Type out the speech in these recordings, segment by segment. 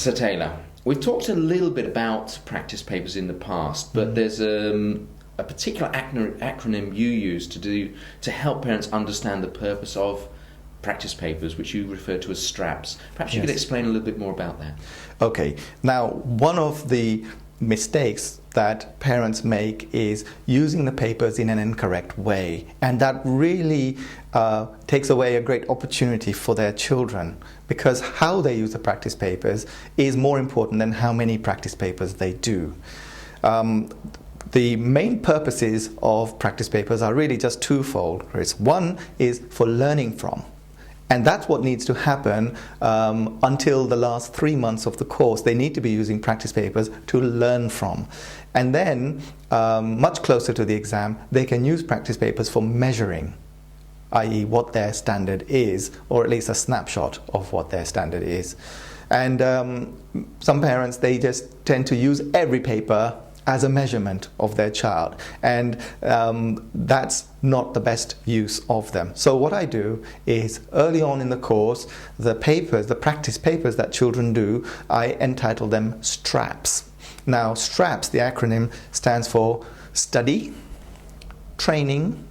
Sir Taylor, we've talked a little bit about practice papers in the past, but there's a particular acronym you use to help parents understand the purpose of practice papers, which you refer to as straps. Perhaps you could explain a little bit more about that. Okay. Now, one of the mistakes that parents make is using the papers in an incorrect way, and that really takes away a great opportunity for their children, because how they use the practice papers is more important than how many practice papers they do. The main purposes of practice papers are really just twofold. One is for learning from. And that's what needs to happen until the last 3 months of the course. They need to be using practice papers to learn from. And then, much closer to the exam, they can use practice papers for measuring, i.e. what their standard is, or at least a snapshot of what their standard is. And some parents, they just tend to use every paper as a measurement of their child, and that's not the best use of them. So what I do is, early on in the course, the practice papers that children do, I entitle them straps. Now, straps, the acronym, stands for study, training,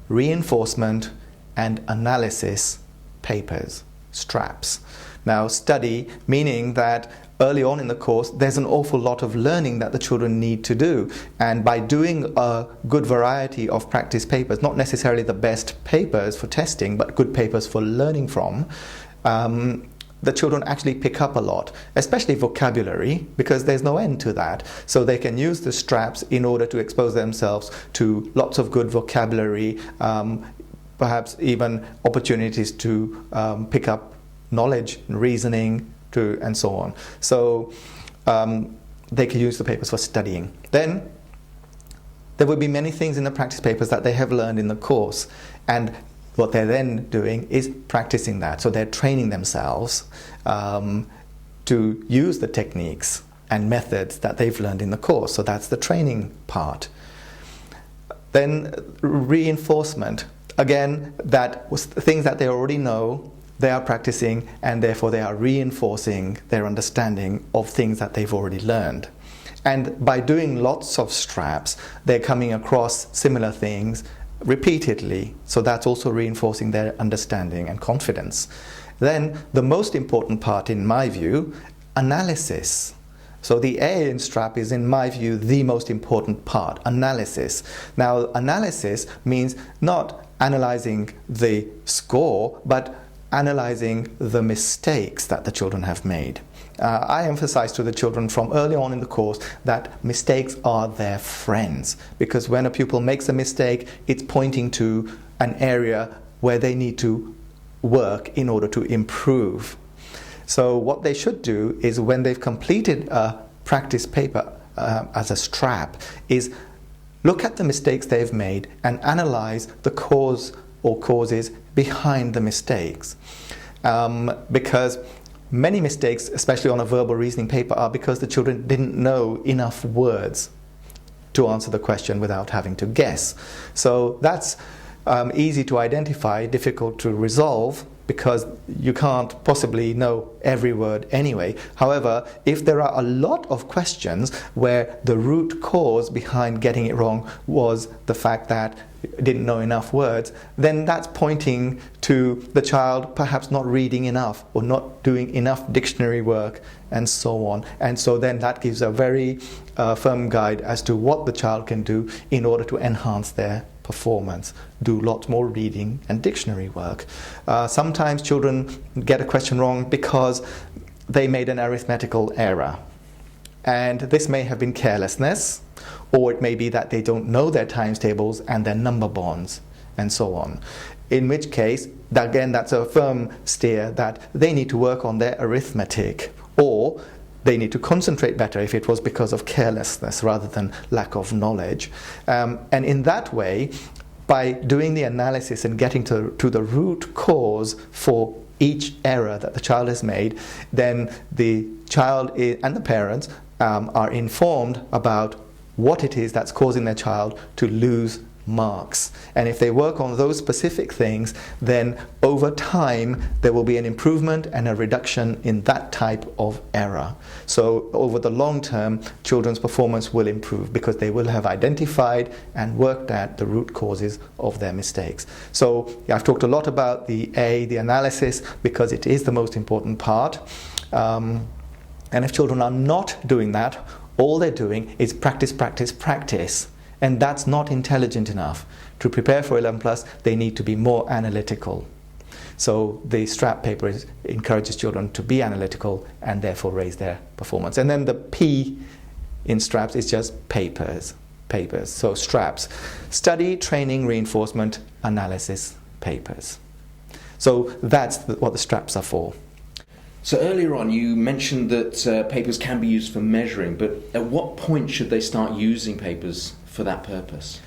reinforcement, and analysis papers. Straps. Now, study, meaning that early on in the course, there's an awful lot of learning that the children need to do. And by doing a good variety of practice papers, not necessarily the best papers for testing, but good papers for learning from, the children actually pick up a lot, especially vocabulary, because there's no end to that. So they can use the straps in order to expose themselves to lots of good vocabulary, perhaps even opportunities to pick up knowledge, reasoning, and so on. So they can use the papers for studying. Then there will be many things in the practice papers that they have learned in the course, and what they're then doing is practicing that. So they're training themselves to use the techniques and methods that they've learned in the course. So that's the training part. Then reinforcement. Again, that was things that they already know, they are practicing, and therefore they are reinforcing their understanding of things that they've already learned. And by doing lots of straps, they're coming across similar things repeatedly, so that's also reinforcing their understanding and confidence. Then the most important part, in my view, analysis. So the A in strap is, in my view, the most important part, analysis. Now, analysis means not analyzing the score, but analyzing the mistakes that the children have made. I emphasize to the children from early on in the course that mistakes are their friends, because when a pupil makes a mistake, it's pointing to an area where they need to work in order to improve. So what they should do is, when they've completed a practice paper as a strap, is look at the mistakes they've made and analyze the cause or causes behind the mistakes. Because many mistakes, especially on a verbal reasoning paper, are because the children didn't know enough words to answer the question without having to guess. So that's easy to identify, difficult to resolve, because you can't possibly know every word anyway. However, if there are a lot of questions where the root cause behind getting it wrong was the fact that you didn't know enough words, then that's pointing to the child perhaps not reading enough or not doing enough dictionary work, and so on. And so then that gives a very firm guide as to what the child can do in order to enhance their performance. Do lots more reading and dictionary work. Sometimes children get a question wrong because they made an arithmetical error. And this may have been carelessness, or it may be that they don't know their times tables and their number bonds, and so on. In which case, again, that's a firm steer that they need to work on their arithmetic, or they need to concentrate better if it was because of carelessness rather than lack of knowledge. And in that way, by doing the analysis and getting to the root cause for each error that the child has made, then the child and the parents are informed about what it is that's causing their child to lose marks. And if they work on those specific things, then over time there will be an improvement and a reduction in that type of error. So over the long term, children's performance will improve because they will have identified and worked at the root causes of their mistakes. So I've talked a lot about the analysis, because it is the most important part. And if children are not doing that, all they're doing is practice, practice, practice. And that's not intelligent enough. To prepare for 11 plus, they need to be more analytical. So the strap paper encourages children to be analytical and therefore raise their performance. And then the P in straps is just papers. So straps: study, training, reinforcement, analysis, papers. So that's what the straps are for. So earlier on you mentioned that papers can be used for measuring, but at what point should they start using papers for that purpose?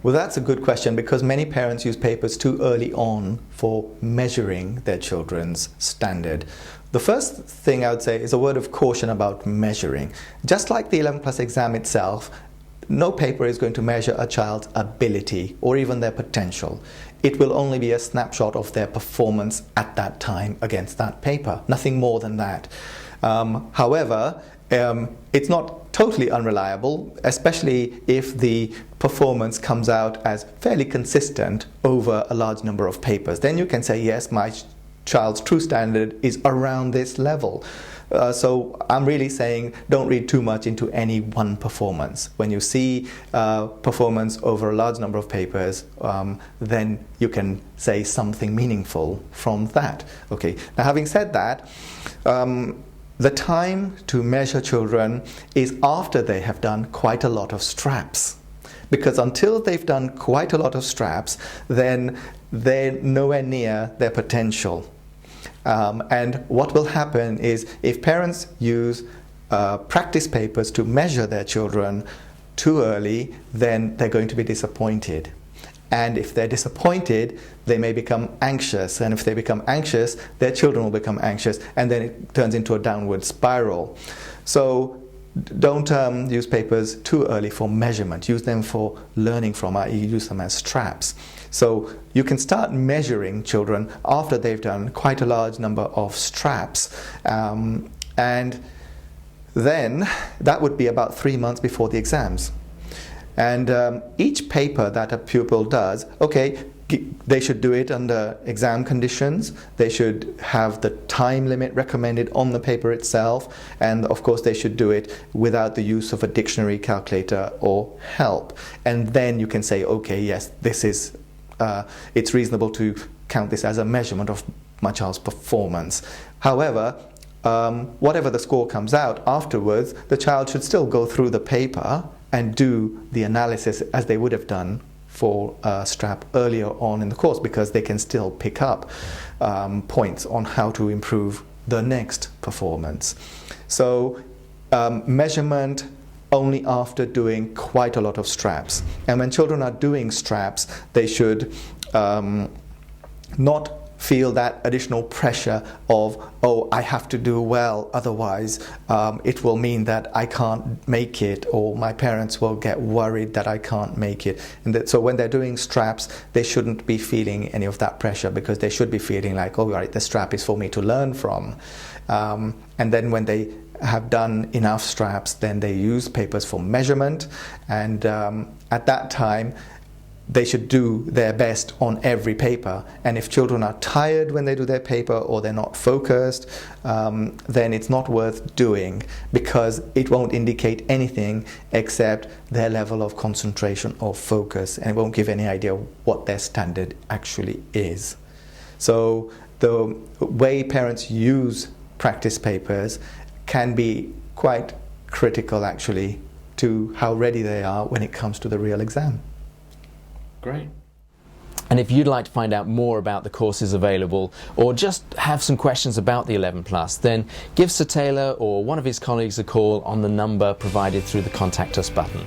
Well, that's a good question, because many parents use papers too early on for measuring their children's standard. The first thing I would say is a word of caution about measuring. Just like the 11 plus exam itself, no paper is going to measure a child's ability or even their potential. It will only be a snapshot of their performance at that time against that paper, nothing more than that. However, it's not totally unreliable, especially if the performance comes out as fairly consistent over a large number of papers. Then you can say, yes, my child's true standard is around this level. So I'm really saying don't read too much into any one performance. When you see performance over a large number of papers, then you can say something meaningful from that. Okay. Now, having said that, the time to measure children is after they have done quite a lot of straps. Because until they've done quite a lot of straps, then they're nowhere near their potential. And what will happen is, if parents use practice papers to measure their children too early, then they're going to be disappointed. And if they're disappointed, they may become anxious. And if they become anxious, their children will become anxious. And then it turns into a downward spiral. So don't use papers too early for measurement. Use them for learning from, i.e. use them as straps. So you can start measuring children after they've done quite a large number of straps. And then that would be about 3 months before the exams. And each paper that a pupil does, okay, they should do it under exam conditions. They should have the time limit recommended on the paper itself. And of course, they should do it without the use of a dictionary, calculator, or help. And then you can say, okay, yes, this is, it's reasonable to count this as a measurement of my child's performance. However, whatever the score comes out afterwards, the child should still go through the paper and do the analysis as they would have done for strap earlier on in the course, because they can still pick up points on how to improve the next performance. So measurement only after doing quite a lot of straps. And when children are doing straps, they should not feel that additional pressure of, oh, I have to do well, otherwise it will mean that I can't make it, or my parents will get worried that I can't make it. And so when they're doing straps, they shouldn't be feeling any of that pressure, because they should be feeling like, oh, right, the strap is for me to learn from. And then when they have done enough straps, then they use papers for measurement, and at that time they should do their best on every paper. And if children are tired when they do their paper, or they're not focused, then it's not worth doing, because it won't indicate anything except their level of concentration or focus, and it won't give any idea what their standard actually is. So the way parents use practice papers can be quite critical, actually, to how ready they are when it comes to the real exam. Great. And if you'd like to find out more about the courses available, or just have some questions about the 11 plus, then give Sir Taylor or one of his colleagues a call on the number provided through the Contact Us button.